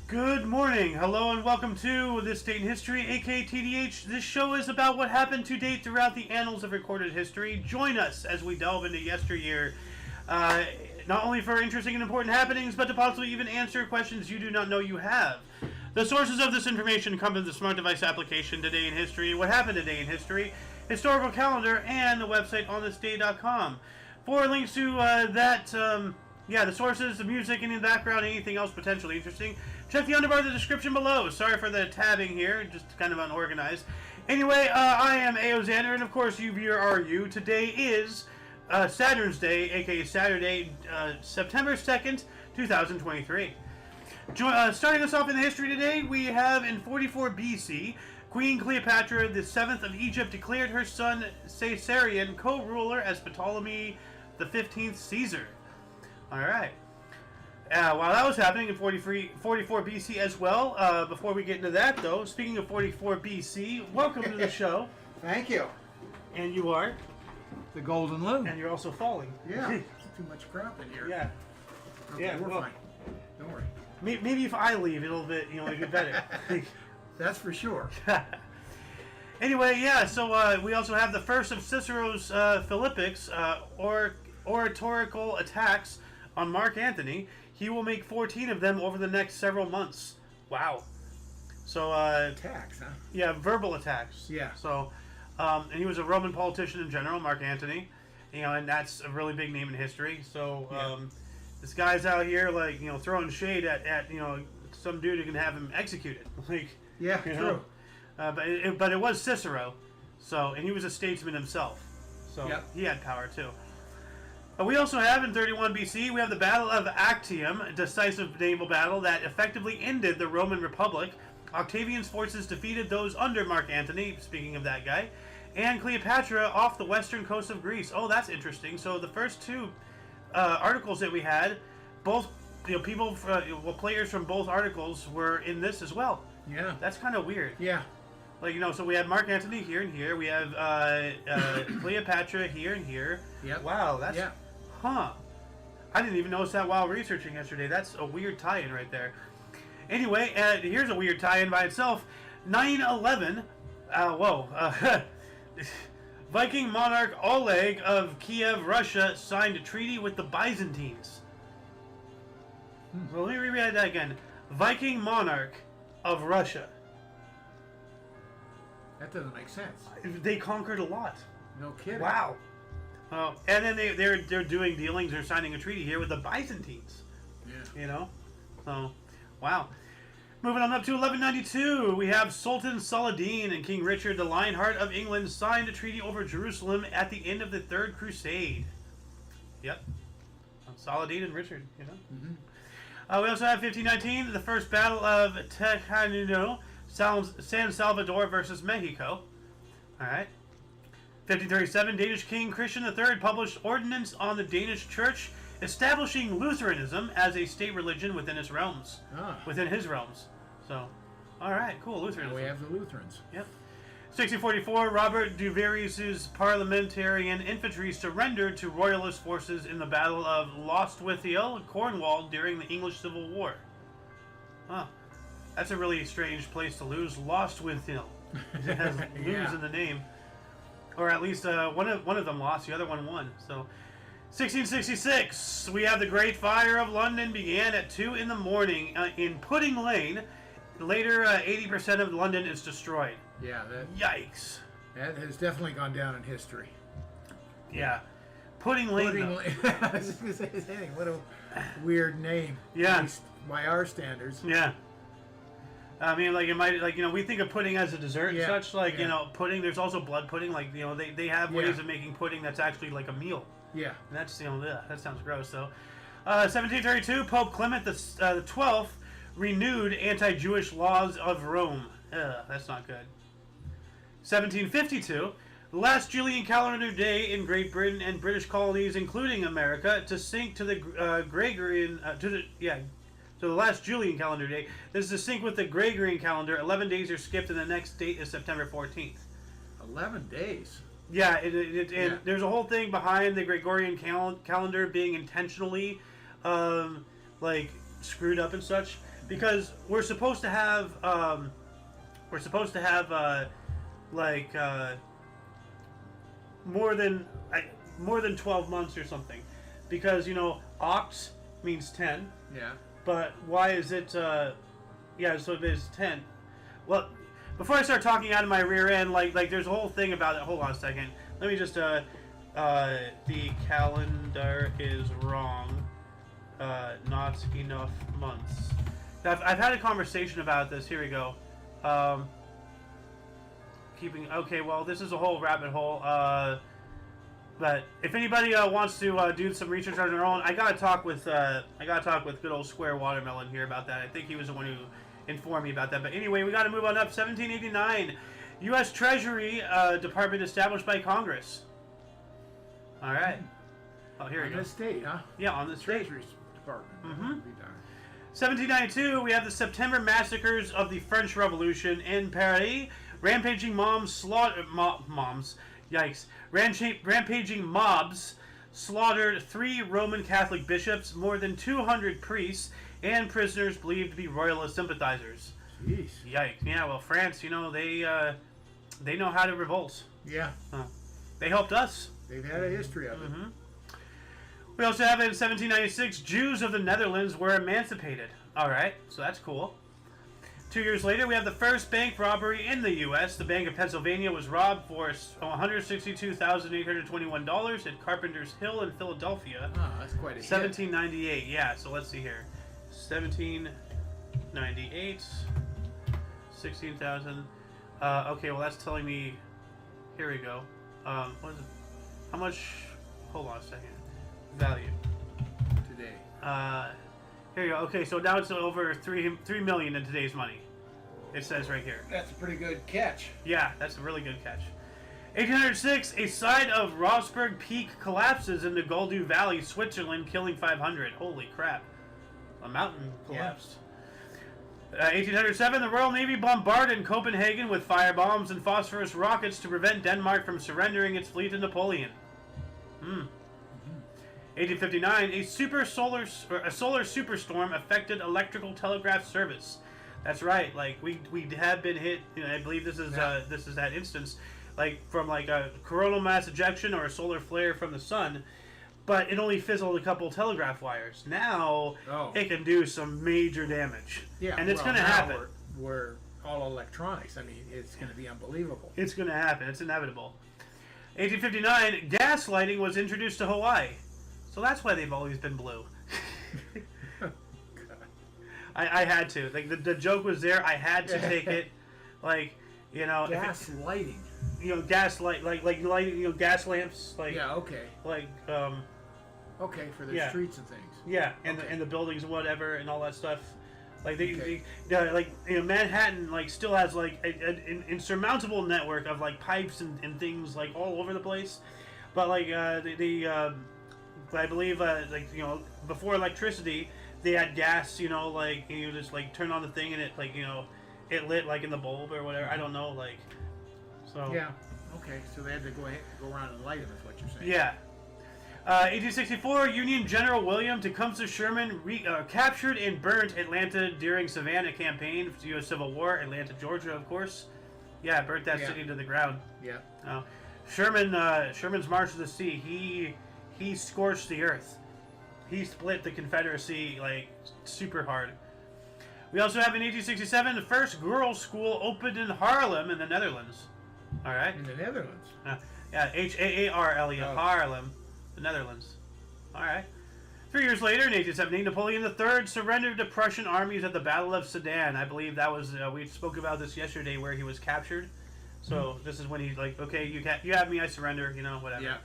Good morning, hello, and welcome to This Date in History, aka TDH. This show is about what happened to date throughout the annals of recorded history. Join us as we delve into yesteryear, not only for interesting and important happenings, but to possibly even answer questions you do not know you have. The sources of this information come from the smart device application Today in History, What Happened Today in History, historical calendar, and the website onthisday.com. For links to the sources, the music, any background, anything else potentially interesting, check the underbar of the description below. Sorry for the tabbing here, just kind of unorganized. Anyway, I am A.O. Xander, and of course you viewer are you. Today is Saturn's Day, aka Saturday, September 2nd, 2023. Starting us off in the history today, we have in 44 BC, Queen Cleopatra the 7th of Egypt declared her son Caesarion co-ruler as Ptolemy the 15th Caesar. Alright. While that was happening in 44 BC as well, before we get into that though, speaking of 44 BC, welcome to the show. Thank you. And you are? The Golden Loon. And you're also falling. Yeah. Too much crap in here. Yeah. Okay, yeah, we're fine. Don't worry. Maybe if I leave, it'll be better. That's for sure. Anyway, yeah, so we also have the first of Cicero's Philippics, oratorical attacks on Mark Antony. He will make 14 of them over the next several months. Wow. So, attacks, huh? Yeah, verbal attacks. Yeah. So, and he was a Roman politician in general, Mark Antony. And that's a really big name in history. So, this guy's out here, throwing shade at some dude who can have him executed. Yeah, true. But it was Cicero. So, and he was a statesman himself. So, he had power too. We also have in 31 BC, we have the Battle of Actium, a decisive naval battle that effectively ended the Roman Republic. Octavian's forces defeated those under Mark Antony, speaking of that guy, and Cleopatra off the western coast of Greece. Oh, that's interesting. So the first two articles that we had, both players from both articles were in this as well. Yeah. That's kind of weird. Yeah. So we have Mark Antony here and here. We have Cleopatra here and here. Yep. Wow, that's... Yeah. Huh. I didn't even notice that while researching yesterday. That's a weird tie-in right there. Anyway, here's a weird tie-in by itself. 9/11. Viking monarch Oleg of Kiev, Russia, signed a treaty with the Byzantines. So let me reread that again. Viking monarch of Russia. That doesn't make sense. They conquered a lot. No kidding. Wow. And then they're doing dealings or signing a treaty here with the Byzantines. Yeah. So, wow. Moving on up to 1192, we have Sultan Saladin and King Richard the Lionheart of England signed a treaty over Jerusalem at the end of the Third Crusade. Yep. Saladin and Richard, Mm-hmm. We also have 1519, the first battle of Tejano, San Salvador versus Mexico. Alright. 1537, Danish King Christian III published ordinance on the Danish Church establishing Lutheranism as a state religion within his realms. Within his realms. So, alright, cool, Lutheranism. Now we have the Lutherans. Yep. 1644, Robert du Verre's parliamentarian infantry surrendered to royalist forces in the Battle of Lostwithiel, Cornwall, during the English Civil War. Huh. That's a really strange place to lose. Lostwithiel. It has lose in the name. Or at least one of them lost, the other one won. So, 1666, we have the Great Fire of London began at 2 in the morning in Pudding Lane. Later, 80% of London is destroyed. Yeah. Yikes. That has definitely gone down in history. Yeah. Pudding Lane. I was just going to say the same thing. What a weird name. Yeah. At least by our standards. Yeah. I mean, it might, we think of pudding as a dessert and such, pudding, there's also blood pudding, they have ways of making pudding that's actually like a meal. Yeah. And that's, that sounds gross, though. 1732, Pope Clement the 12th renewed anti-Jewish laws of Rome. That's not good. 1752, the last Julian calendar day in Great Britain and British colonies, including America, to sync to the Gregorian, so the last Julian calendar day. This is to sync with the Gregorian calendar. 11 days are skipped, and the next date is September 14th. 11 days? Yeah, there's a whole thing behind the Gregorian calendar being intentionally, screwed up and such. because we're supposed to have like more than 12 months or something, because ox means 10. Yeah. But why is it? Yeah, so it is 10. Well, before I start talking out of my rear end, like there's a whole thing about it. Hold on a second. Let me just the calendar is wrong. Not enough months. I've had a conversation about this. Here we go. Okay, well, this is a whole rabbit hole. But if anybody wants to do some research on their own, I gotta talk with good old Square Watermelon here about that. I think he was the one who informed me about that. But anyway, we got to move on up. 1789, U.S. Treasury Department established by Congress. All right. Oh, here we go. On the state, huh? Yeah, on the state. Treasury Department. Mm-hmm. Be done. 1792, we have the September massacres of the French Revolution in Paris. Rampaging Rampaging mobs slaughtered 3 Roman Catholic bishops, more than 200 priests, and prisoners believed to be royalist sympathizers. Jeez. Yikes! Yeah, well, France, they know how to revolt. Yeah. They helped us. They've had a history of it. Mm-hmm. We also have in 1796, Jews of the Netherlands were emancipated. All right, so that's cool. 2 years later, we have the first bank robbery in the U.S. The Bank of Pennsylvania was robbed for $162,821 at Carpenter's Hill in Philadelphia. Oh, that's quite a hit. 1798, yeah, so let's see here. 1798, 16,000. Okay, well, that's telling me... Here we go. What is it? How much... Hold on a second. Value. Today. Here you go. Okay, so now it's over 3 million in today's money. It says right here. That's a pretty good catch. Yeah, that's a really good catch. 1806, a side of Rosberg Peak collapses in the Goldu Valley, Switzerland, killing 500. Holy crap. A mountain collapsed. Yeah. 1807, the Royal Navy bombarded Copenhagen with firebombs and phosphorus rockets to prevent Denmark from surrendering its fleet to Napoleon. 1859, a solar superstorm affected electrical telegraph service. That's right. Like we have been hit. I believe this is that instance, like from like a coronal mass ejection or a solar flare from the sun, but it only fizzled a couple telegraph wires. Now it can do some major damage. Yeah, and it's going to happen. We're all electronics. I mean, it's going to be unbelievable. It's going to happen. It's inevitable. 1859, gas lighting was introduced to Hawaii. So that's why they've always been blue. I had to. Like the joke was there. I had to take it. Like gas lighting. Gas light like lighting. Gas lamps. Like yeah. Okay. Like Okay, for the streets and things. Yeah, and the buildings and whatever and all that stuff. Like Manhattan like still has like an insurmountable network of like pipes and things like all over the place. But like I believe before electricity they had gas. Like you just like turn on the thing and it like it lit like in the bulb or whatever. I don't know like. So yeah. Okay, so they had to go around and light them. Is what you're saying? Yeah. 1864, Union General William Tecumseh Sherman captured and burnt Atlanta during Savannah campaign for the U.S. Civil War. Atlanta, Georgia, of course. Yeah, burnt that city to the ground. Yeah. Sherman's March to the Sea. He scorched the earth. He split the Confederacy like super hard. We also have in 1867 the first girls' school opened in Haarlem in the Netherlands. All right. In the Netherlands. Yeah, Haarlem, Haarlem. The Netherlands. All right. 3 years later, in 1817, Napoleon III surrendered to Prussian armies at the Battle of Sedan. I believe that was we spoke about this yesterday, where he was captured. So this is when he's like, okay, you have me, I surrender. Whatever. Yeah.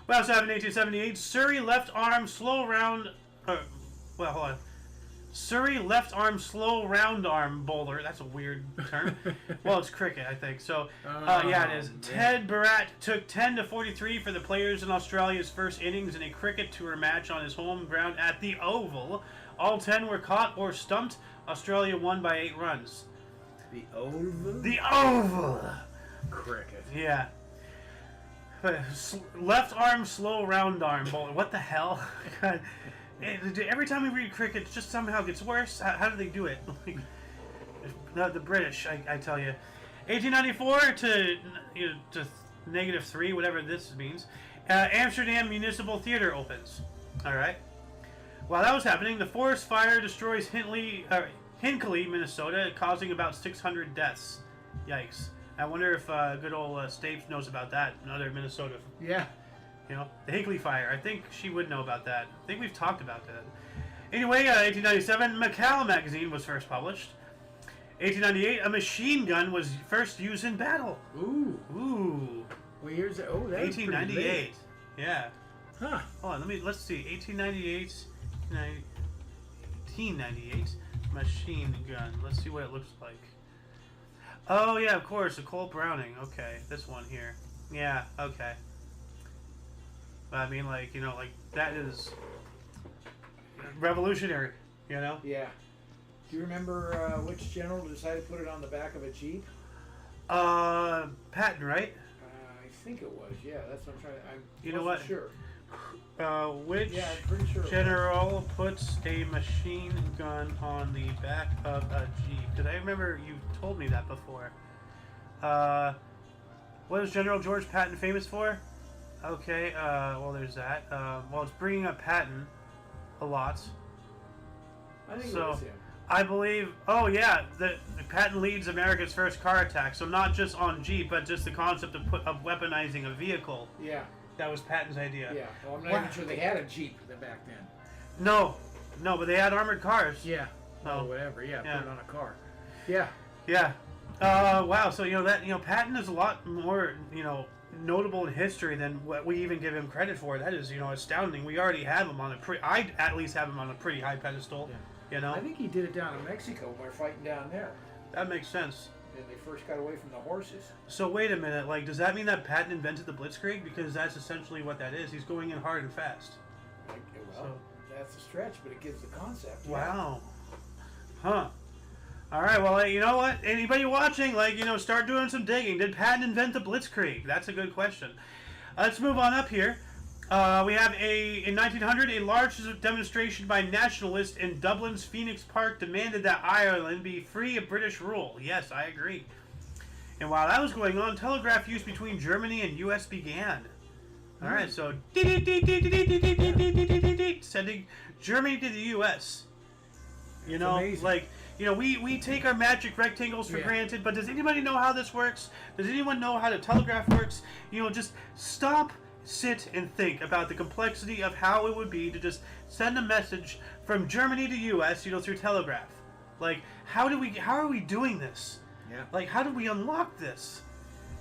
We also have in 1878, Surrey left arm slow round. Hold on. Surrey left arm slow round arm bowler. That's a weird term. Well, it's cricket, I think. So, yeah, it is. Ted Barat took 10-43 for the players in Australia's first innings in a cricket tour match on his home ground at the Oval. All 10 were caught or stumped. Australia won by 8 runs. The Oval? The Oval! Cricket. Yeah. Left arm slow round arm bowler. What the hell? Every time we read cricket, it just somehow gets worse. How do they do it? The British, I tell you. 1894 to -3, whatever this means. Amsterdam Municipal Theater opens. All right. While that was happening, the forest fire destroys Hinckley, Minnesota, causing about 600 deaths. Yikes. I wonder if good old Stapes knows about that. Another Minnesota. Yeah. You know, the Hinckley fire. I think she would know about that. I think we've talked about that. Anyway, 1897, Macau magazine was first published. 1898, a machine gun was first used in battle. Ooh. Ooh. What year's it? Oh, that's 1898. Yeah. Huh. Hold on, let's see. 1898, 1898 machine gun. Let's see what it looks like. Oh yeah, of course, a Colt Browning. Okay, this one here. Yeah, okay. I mean, like, you know, like, that is revolutionary, you know? Yeah. Do you remember which general decided to put it on the back of a Jeep? Patton, right? I think it was. Yeah, that's what I'm trying to. You know what? Sure. Which Yeah, I'm pretty sure general puts a machine gun on the back of a Jeep? Because I remember you told me that before. What is General George Patton famous for? Okay, well, there's that. Well, it's bringing up Patton a lot. I think So, it was him. I believe, oh yeah, the Patton leads America's first car attack. So not just on Jeep, but just the concept of weaponizing a vehicle. Yeah. That was Patton's idea. Yeah. Well, I'm not even sure they had a Jeep back then. No, but they had armored cars. Yeah. Oh. Oh, whatever. Yeah, Yeah. put it on a car. Yeah. Yeah. Wow. So Patton is a lot more notable in history than what we even give him credit for. That is astounding. We already have him on I at least have him on a pretty high pedestal. Yeah. I think he did it down in Mexico when we were fighting down there. That makes sense. And they first got away from the horses. So wait a minute. Like, does that mean that Patton invented the Blitzkrieg? Because that's essentially what that is. He's going in hard and fast. That's a stretch, but it gives the concept. Wow. Huh. All right. Well, you know what? Anybody watching, start doing some digging. Did Patton invent the Blitzkrieg? That's a good question. Let's move on up here. We have in 1900, a large demonstration by nationalists in Dublin's Phoenix Park demanded that Ireland be free of British rule. Yes, I agree. And while that was going on, telegraph use between Germany and U.S. began. All right, so sending Germany to the U.S. Amazing. We take our magic rectangles for granted, but does anybody know how this works? Does anyone know how the telegraph works? Just stop, sit, and think about the complexity of how it would be to just send a message from Germany to U.S., through telegraph. Like, how are we doing this? Yeah. Like, how do we unlock this?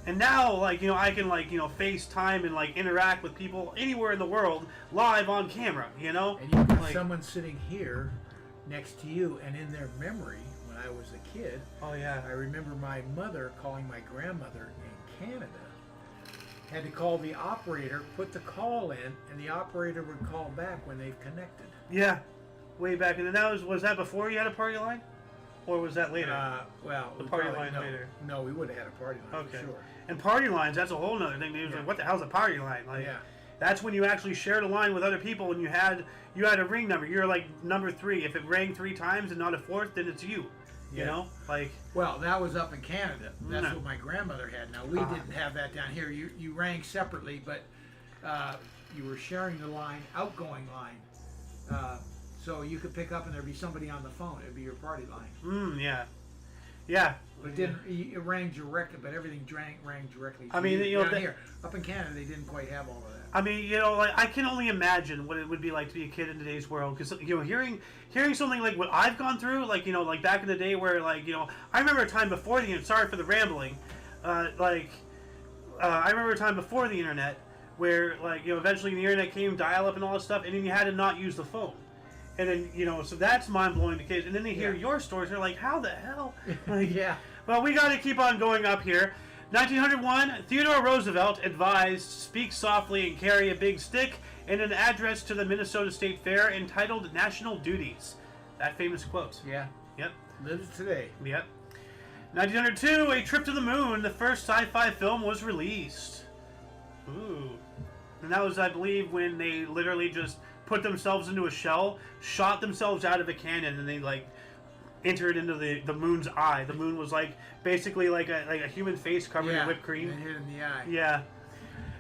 And now, I can, FaceTime and, interact with people anywhere in the world live on camera, And you've got someone sitting here next to you, and in their memory, when I was a kid, oh, yeah, I remember my mother calling my grandmother in Canada. Had to call the operator, put the call in, and the operator would call back when they've connected. Yeah, way back. And then was that before you had a party line? Or was that later? The party line later. No, we would have had a party line for sure. And party lines, that's a whole nother thing. They was like, what the hell's a party line? That's when you actually shared a line with other people and you had a ring number. You're like number 3. If it rang 3 times and not a 4th, then it's you. You know? Well, that was up in Canada. That's what my grandmother had. Now, we didn't have that down here. You rang separately, but you were sharing the line, outgoing line. So you could pick up and there'd be somebody on the phone. It'd be your party line. Yeah. Yeah. But it didn't. It rang directly, but everything rang directly. I mean, down here, up in Canada, they didn't quite have all of that. I mean, I can only imagine what it would be like to be a kid in today's world. Because hearing something like what I've gone through, like back in the day, where I remember a time before the internet. Sorry for the rambling. I remember a time before the internet where eventually the internet came, dial up and all that stuff, and then you had to not use the phone. And then, so that's mind-blowing to kids. And then they hear your stories, they're like, how the hell? Yeah. Well, we got to keep on going up here. 1901, Theodore Roosevelt advised, speak softly and carry a big stick, in an address to the Minnesota State Fair entitled National Duties. That famous quote. Yeah. Yep. Lives today. Yep. 1902, A Trip to the Moon, the first sci-fi film, was released. Ooh. And that was, I believe, when they literally just put themselves into a shell, shot themselves out of a cannon, and they like entered into the moon's eye. The moon was like basically like a human face covered in whipped cream. And hit in the eye. Yeah.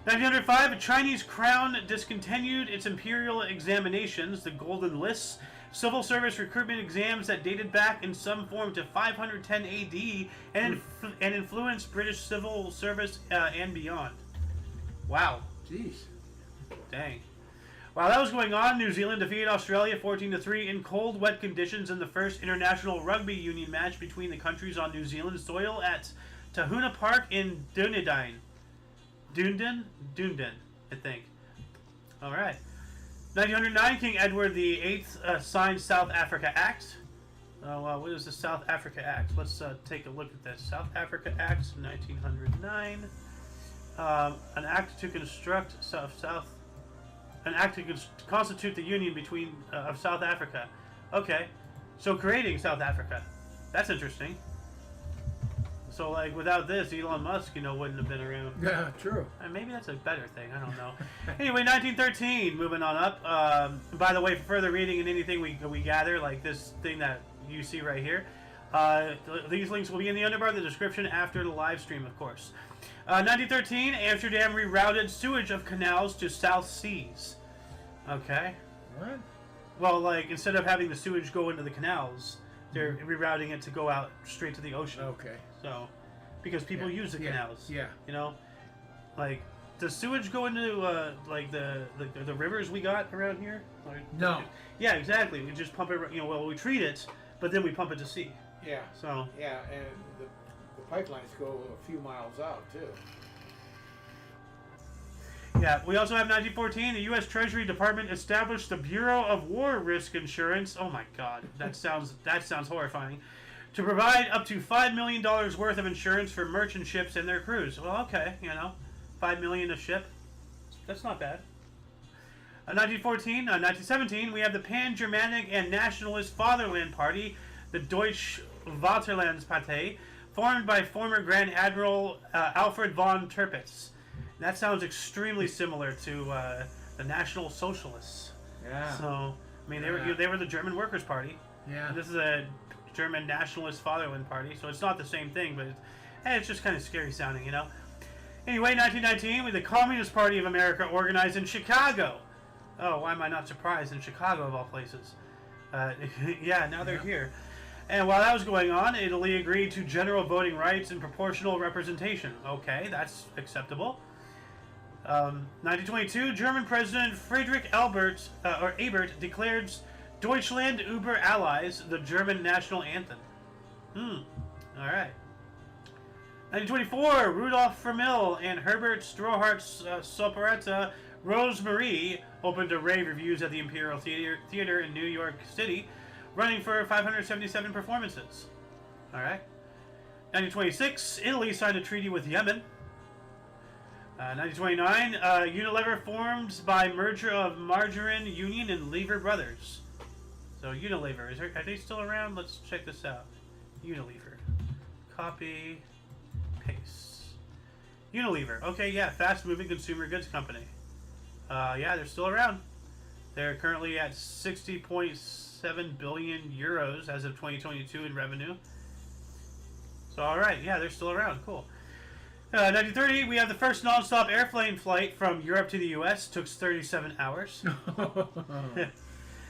1905, a Chinese crown discontinued its imperial examinations, the Golden Lists, civil service recruitment exams that dated back in some form to 510 AD and influenced British civil service and beyond. Wow. Jeez. Dang. While that was going on, New Zealand defeated Australia 14-3 in cold, wet conditions in the first international rugby union match between the countries on New Zealand soil at Tahuna Park in Dunedin. Dunedin, I think. All right. 1909, King Edward VIII signed South Africa Act. What is the South Africa Act? Let's take a look at this. South Africa Act, 1909. An act to construct an act to constitute the union between of South Africa. Okay, so creating South Africa. That's interesting. So like without this, Elon Musk, wouldn't have been around. Yeah, true. Maybe that's a better thing. I don't know. Anyway, 1913. Moving on up. By the way, for further reading and anything we gather, like this thing that you see right here, these links will be in the underbar of the description after the live stream, of course. 1913, Amsterdam rerouted sewage of canals to South Seas. Okay. What? Well, like, instead of having the sewage go into the canals, they're rerouting it to go out straight to the ocean. Okay. So, because people use the canals. Yeah. Like, does sewage go into, like, the rivers we got around here? Like, no. Yeah, exactly. We just pump it, we treat it, but then we pump it to sea. Yeah. So. Yeah, and the pipelines go a few miles out, too. Yeah, we also have 1914. The U.S. Treasury Department established the Bureau of War Risk Insurance. Oh my God, that sounds horrifying. To provide up to $5 million worth of insurance for merchant ships and their crews. Well, okay, $5 million a ship. That's not bad. 1917, we have the Pan-Germanic and Nationalist Fatherland Party, the Deutsche Vaterlandspartei, formed by former Grand Admiral Alfred von Tirpitz. That sounds extremely similar to the National Socialists. Yeah. So, I mean, they were the German Workers' Party. Yeah. And this is a German Nationalist Fatherland Party, so it's not the same thing, but it's just kind of scary sounding, Anyway, 1919, with the Communist Party of America organized in Chicago. Oh, why am I not surprised? In Chicago, of all places. Yeah, now they're here. And while that was going on, Italy agreed to general voting rights and proportional representation. Okay, that's acceptable. 1922, German President Friedrich Ebert declared Deutschland über Allies the German national anthem. All right. 1924, Rudolf Vermil and Herbert Strohart's operetta Rosemarie opened to rave reviews at the Imperial Theater in New York City, running for 577 performances. All right. 1926, Italy signed a treaty with Yemen. 1929, Unilever formed by merger of Margarine Union and Lever Brothers. So Unilever, are they still around? Let's check this out. Unilever. Copy. Paste. Unilever. Okay, yeah, fast-moving consumer goods company. Yeah, they're still around. They're currently at 60.7 billion euros as of 2022 in revenue. So, all right, yeah, they're still around. Cool. 1930, we have the first non-stop airplane flight from Europe to the U.S. Took 37 hours.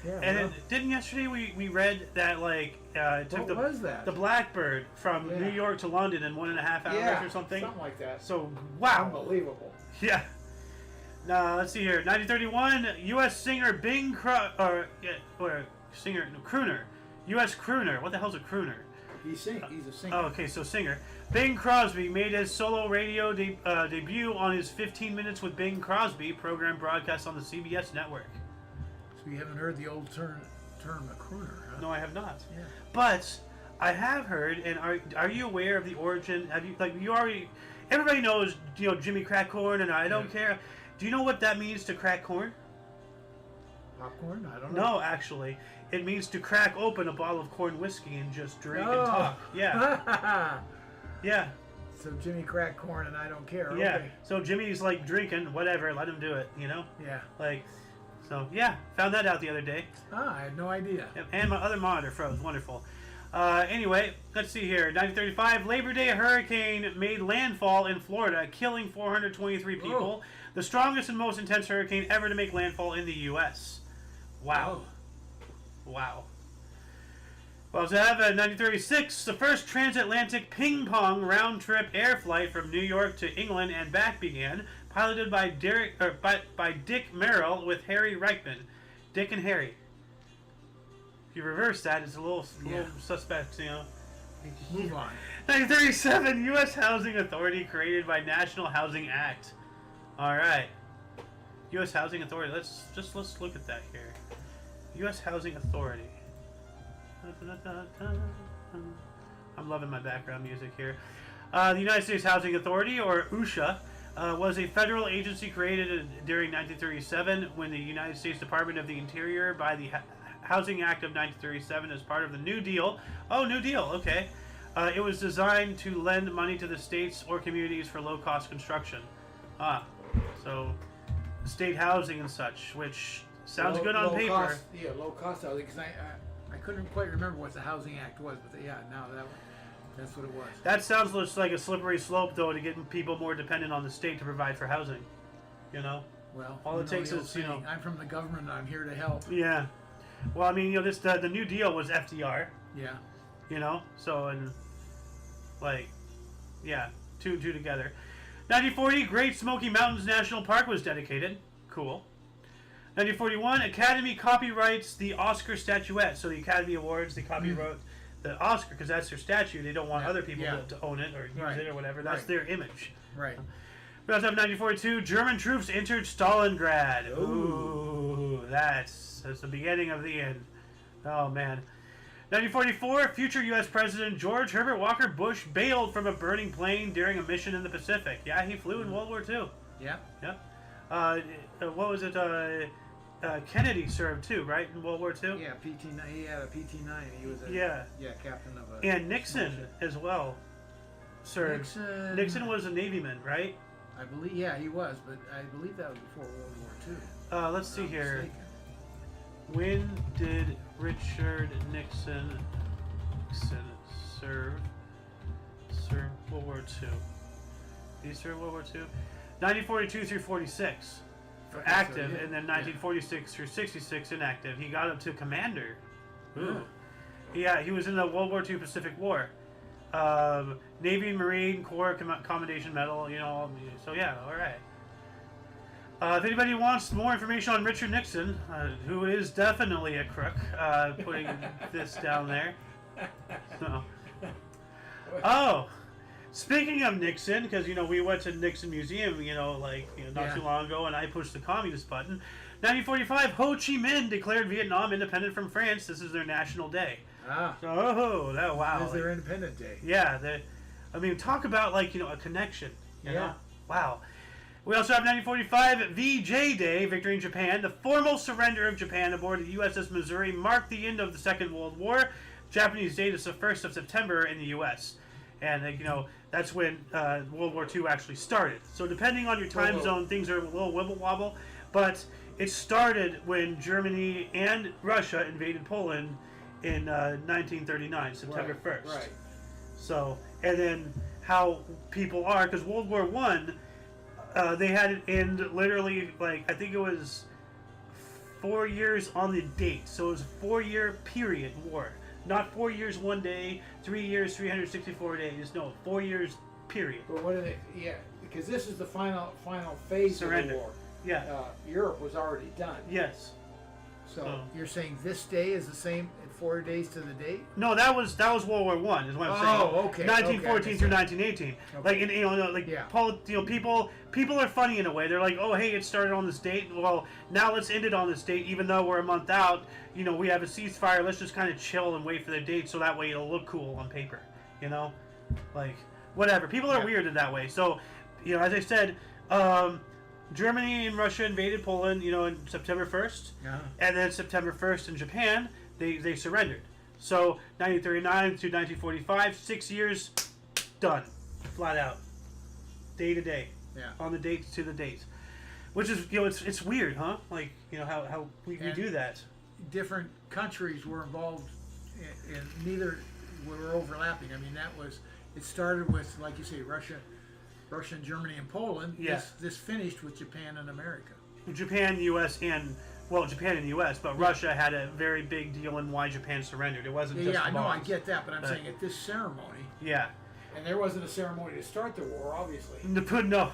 Yeah, and didn't yesterday we read that it took the Blackbird from New York to London in 1.5 hours or something? Something like that. So wow, unbelievable. Yeah. Now let's see here. 1931, U.S. singer crooner. U.S. crooner. What the hell's a crooner? He's a singer. Oh, okay, so singer. Bing Crosby made his solo radio debut on his 15 Minutes with Bing Crosby program broadcast on the CBS network. So you haven't heard the old term a crooner, huh? No, I have not. Yeah. But I have heard, and are you aware of the origin? Have you already? Everybody knows, Jimmy Crack Corn, and I don't care. Do you know what that means to crack corn? Popcorn? I don't know. No, actually. It means to crack open a bottle of corn whiskey and just drink and talk. Yeah. Yeah. So Jimmy Crack Corn and I don't care. Yeah. Okay. So Jimmy's drinking, whatever, let him do it, Yeah. So, yeah, found that out the other day. Ah, I had no idea. Yep, and my other monitor froze. Wonderful. Anyway, let's see here. 1935, Labor Day hurricane made landfall in Florida, killing 423 people. Whoa. The strongest and most intense hurricane ever to make landfall in the U.S. Wow. Wow. Well, to have 1936, the first transatlantic ping-pong round-trip air flight from New York to England and back began, piloted by Dick Merrill with Harry Reichman. Dick and Harry. If you reverse that, it's a little suspect, you know. Move on. 1937, U.S. Housing Authority created by National Housing Act. All right. U.S. Housing Authority. Let's look at that here. U.S. Housing Authority. I'm loving my background music here. The United States Housing Authority, or USHA, was a federal agency created during 1937 when the United States Department of the Interior, by the Housing Act of 1937, as part of the New Deal. Oh, New Deal, okay. It was designed to lend money to the states or communities for low-cost construction. So state housing and such, which sounds good on paper. Cost, yeah, low-cost housing, because I couldn't quite remember what the Housing Act was, but yeah, now that's what it was. That sounds just like a slippery slope, though, to get people more dependent on the state to provide for housing. You know? Well, all it takes is, you know... I'm from the government, I'm here to help. Yeah. Well, I mean, you know, the New Deal was FDR. Yeah. You know? So, and, like, yeah, two together. 1940, Great Smoky Mountains National Park was dedicated. Cool. 1941, Academy copyrights the Oscar statuette. So the Academy Awards, they copyright the Oscar because that's their statue. They don't want other people to own it or use it or whatever. That's their image. Right. We also have 1942, German troops entered Stalingrad. Ooh, that's the beginning of the end. Oh, man. 1944, future U.S. President George Herbert Walker Bush bailed from a burning plane during a mission in the Pacific. Yeah, he flew in World War II. Yeah. Yep. What was it? Kennedy served too, right, in World War II? Yeah, PT9. He had a PT9. He was captain of a... And Nixon as well served. Nixon was a Navyman, right? I believe, yeah, he was, but I believe that was before World War II. Let's see here. When did Richard Nixon serve World War II? Did he serve World War II? 1942 through 46 for active, and then 1946 through 66 inactive. He got up to commander. Ooh. Yeah, he was in the World War II Pacific War. Navy and Marine Corps Commendation Medal, you know, so yeah, all right. If anybody wants more information on Richard Nixon, who is definitely a crook, putting this down there. So. Oh, speaking of Nixon, because, you know, we went to Nixon Museum, not too long ago, and I pushed the communist button. 1945, Ho Chi Minh declared Vietnam independent from France. This is their national day. Ah. So, wow. It's their Independent Day. Yeah. Talk about, a connection. You know? Wow. We also have 1945, VJ Day, Victory in Japan. The formal surrender of Japan aboard the USS Missouri marked the end of the Second World War. Japanese date is the 1st of September in the U.S. And, that's when World War II actually started. So depending on your time zone, things are a little wibble-wobble. But it started when Germany and Russia invaded Poland in 1939, September 1st. Right. So, and then how people are, because World War I, they had it end literally, I think it was 4 years on the date. So it was a 4-year period war. Not 4 years, 1 day, 3 years, 364 days. No, 4 years, period. But what did because this is the final phase of the war. Yeah. Europe was already done. Yes. So you're saying this day is the same 4 days to the date? No, that was World War I. Is what I'm saying. Oh, okay. 1914 through 1918. Okay. People are funny in a way. They're like, oh, hey, it started on this date. Well, now let's end it on this date, even though we're a month out. We have a ceasefire. Let's just kind of chill and wait for the date, so that way it'll look cool on paper. Whatever. People are weird in that way. So, as I said, Germany and Russia invaded Poland, in September 1st. Yeah. And then September 1st in Japan, they surrendered. So 1939 to 1945, 6 years, done. Flat out. Day to day. Yeah. On the dates to the dates. Which is, it's weird, huh? Like, how we do that. Different countries were involved, and neither were overlapping. I mean, it started with, like you say, Russia and Germany and Poland. Yeah. This finished with Japan and America. Japan, U.S., Japan and U.S., but Russia had a very big deal in why Japan surrendered. It wasn't just I know, I bombs. get that, but I'm saying at this ceremony, Yeah. and there wasn't a ceremony to start the war, obviously, No.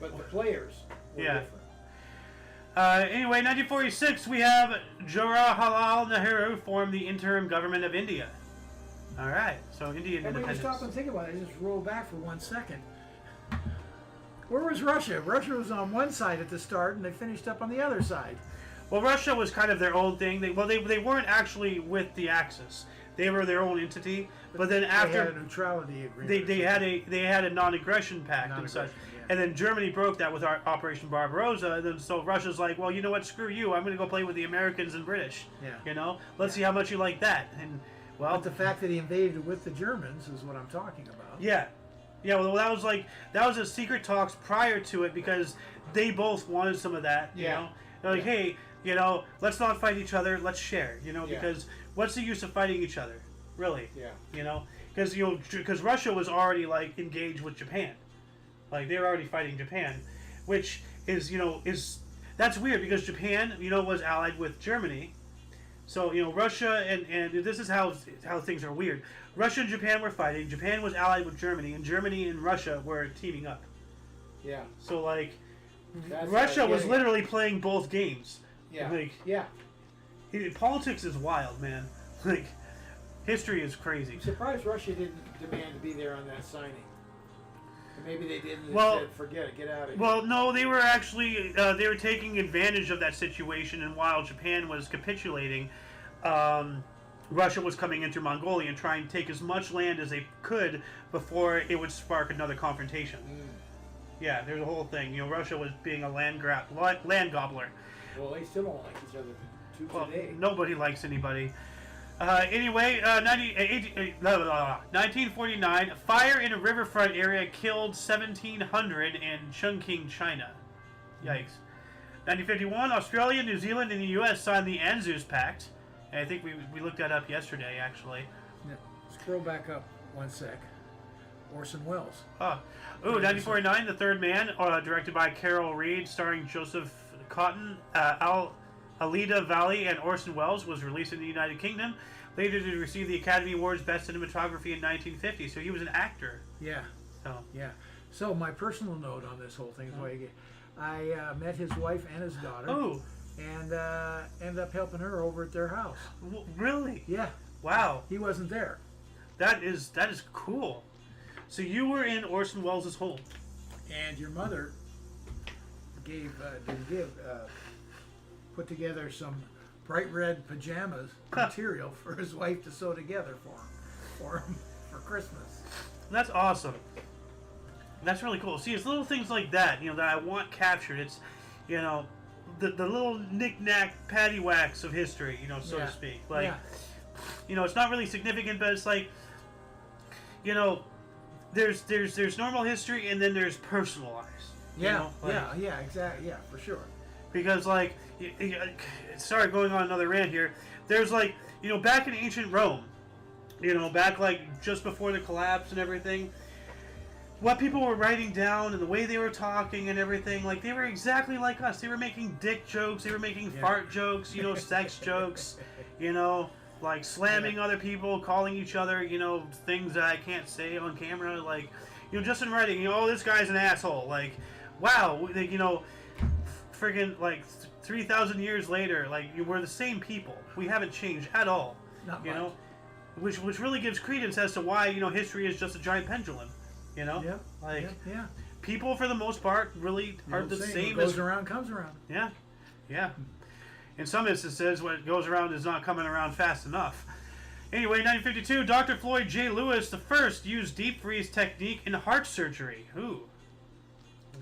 but the players were Yeah. different. Anyway, 1946, we have Jawaharlal Nehru formed the interim government of India. All right, so Indian Everybody independence. stop and think about it. Just roll back for 1 second. Where was Russia? Russia was on one side at the start, and they finished up on the other side. Well, Russia was kind of their own thing. They weren't actually with the Axis. They were their own entity. But then after they had a neutrality agreement, they had a non-aggression pact and such. Non-aggression, yeah. And then Germany broke that with our Operation Barbarossa. And then so Russia's like, well, you know what? Screw you. I'm going to go play with the Americans and British. Yeah. Let's see how much you like that. And well, But the fact that he invaded with the Germans is what I'm talking about. yeah. Yeah, well, that was a secret talks prior to it because they both wanted some of that. They're like, hey, let's not fight each other. Let's share. Because what's the use of fighting each other, really? Yeah. Because Russia was already like engaged with Japan, like they were already fighting Japan, which is that's weird because Japan was allied with Germany. So, Russia and this is how things are weird. Russia and Japan were fighting. Japan was allied with Germany, and Germany and Russia were teaming up. Yeah. So, like, That's Russia was it. literally playing both games. Yeah. Like, Yeah. politics is wild, man. Like, history is crazy. I'm surprised Russia didn't demand to be there on that signing. Or maybe they didn't and Well- said, forget it, get out of here. Well, no, they were actually they were taking advantage of that situation, and while Japan was capitulating, Russia was coming into Mongolia and trying to take as much land as they could before it would spark another confrontation. Yeah, there's a whole thing. Russia was being a land gobbler. Well, they still don't like each other Well, today. nobody likes anybody. Anyway, 1949, a fire in a riverfront area killed 1,700 in Chongqing, China. Yikes. 1951, Australia, New Zealand, and the U.S. signed the ANZUS Pact. And I think we looked that up yesterday, actually. Yeah. Scroll back up 1 sec. Orson Welles. Oh. Ooh, 1949, The Third Man, directed by Carol Reed, starring Joseph Cotton, Alida Valli, and Orson Welles, was released in the United Kingdom. Later to receive the Academy Awards Best Cinematography in 1950. So he was an actor. Yeah. So. Yeah. So my personal note on this whole thing is I met his wife and his daughter. Oh. And ended up helping her over at their house. Really? Yeah. Wow. He wasn't there. That is cool. So you were in Orson Welles' home. And your mother put together some bright red pajamas material for his wife to sew together for him for Christmas. That's awesome. That's really cool. See, it's little things like that, that I want captured. It's, the little knick-knack paddywhacks of history, so to speak. Like, it's not really significant, but it's like, there's normal history and then there's personalized. Exactly. Yeah, for sure. Because, like, sorry, going on another rant here. There's, like, back in ancient Rome, back, like, just before the collapse and everything, what people were writing down and the way they were talking and everything, like, they were exactly like us. They were making dick jokes. They were making fart jokes, sex jokes, like slamming other people, calling each other, things that I can't say on camera. Like, just in writing, oh, this guy's an asshole. Like, wow, friggin', like, 3,000 years later, like, we're the same people. We haven't changed at all. Not much. Which really gives credence as to why, history is just a giant pendulum. People for the most part really are the same. What goes around comes around. Yeah. In some instances, what goes around is not coming around fast enough. Anyway, 1952, Dr. Floyd J. Lewis I used deep freeze technique in heart surgery. Ooh.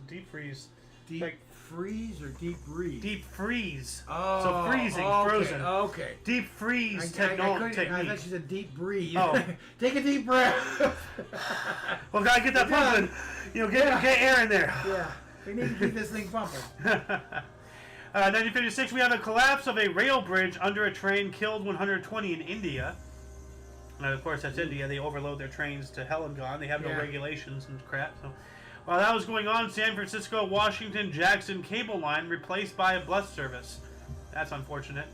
Deep freeze. Deep freeze or deep freeze? Deep freeze. Oh, so freezing, frozen. Okay. Deep freeze technique. I thought you said deep breathe. Oh. Take a deep breath. Well, gotta get that pumping. Get air in there. They need to keep this thing pumping. 1956, we have a collapse of a rail bridge under a train, killed 120 in India. And of course, that's India. They overload their trains to hell and gone. They have no regulations and crap. So, while that was going on, San Francisco, Washington, Jackson cable line replaced by a bus service. That's unfortunate.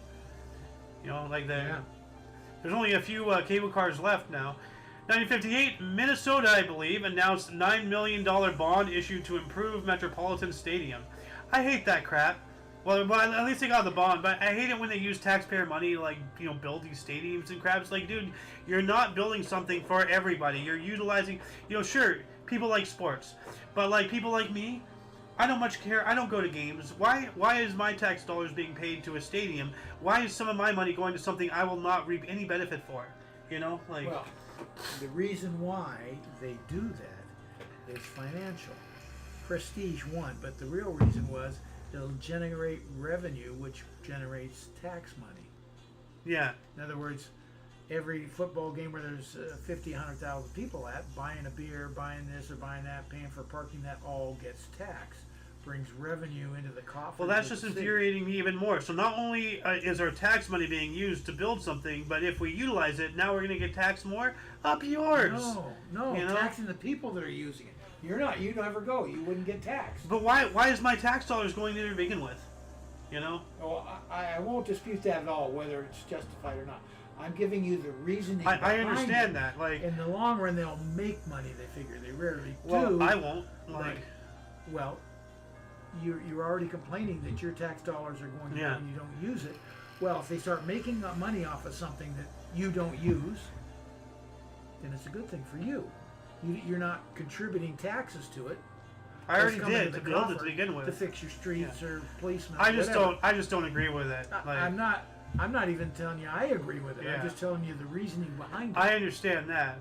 You know, like there's only a few cable cars left now. 1958, Minnesota, I believe, announced $9 million bond issued to improve Metropolitan Stadium. I hate that crap. Well, at least they got the bond, but I hate it when they use taxpayer money to, like, you know, build these stadiums and crap. It's like, dude, you're not building something for everybody. You're utilizing, you know, sure, people like sports, but, like, people like me, I don't much care. I don't go to games. Why is my tax dollars being paid to a stadium? Why is some of my money going to something I will not reap any benefit for? You know, like... Well, the reason why they do that is financial. Prestige one, but the real reason was it'll generate revenue, which generates tax money. Yeah. In other words, every football game where there's 50, 100,000 people at, buying a beer, buying this or buying that, paying for parking, that all gets taxed. Brings revenue into the coffers. Well, that's just infuriating me even more. So not only is our tax money being used to build something, but if we utilize it, now we're going to get taxed more? Up yours! No, you know? Taxing the people that are using it. You're not. You never go. You wouldn't get taxed. But why is my tax dollars going there to begin with? You know? Oh, I won't dispute that at all, whether it's justified or not. I'm giving you the reasoning. I understand that. Like, in the long run, they'll make money. They figure they rarely do. Well, I won't. Well, you're already complaining that your tax dollars are going to when you don't use it. Well, if they start making money off of something that you don't use, then it's a good thing for you. You're not contributing taxes to it. I already did to build it to begin with. To fix your streets or policemen. I just don't agree with it. Like, I'm not even telling you I agree with it. I'm just telling you the reasoning behind it. I understand that.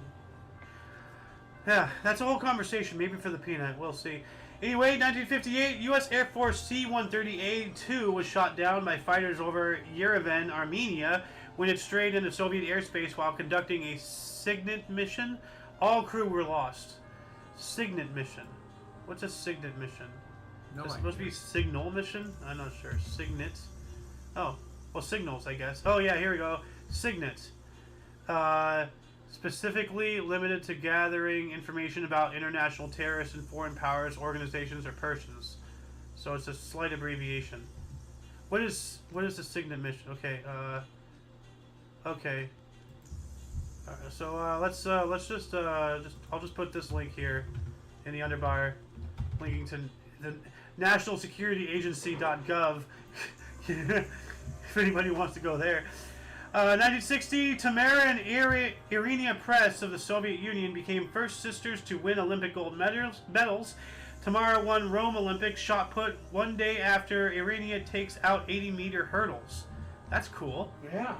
Yeah, that's a whole conversation. Maybe for the peanut. We'll see. Anyway, 1958, U.S. Air Force C-130A-2 was shot down by fighters over Yerevan, Armenia, when it strayed into Soviet airspace while conducting a SIGINT mission. All crew were lost. SIGINT mission. What's a SIGINT mission? No, it's supposed to be signal mission? I'm not sure. SIGINT. Oh, well, signals, I guess. Oh, yeah, here we go. SIGINT. Specifically limited to gathering information about international terrorists and foreign powers, organizations, or persons. So it's a slight abbreviation. What is the SIGINT mission? Okay. Okay. So let's just I'll just put this link here in the underbar, linking to the National Security Agency.gov. If anybody wants to go there. 1960, Tamara and Irina Press of the Soviet Union became first sisters to win Olympic gold medals. Tamara won Rome Olympics shot put one day after Irina takes out 80-meter hurdles. That's cool. Yeah.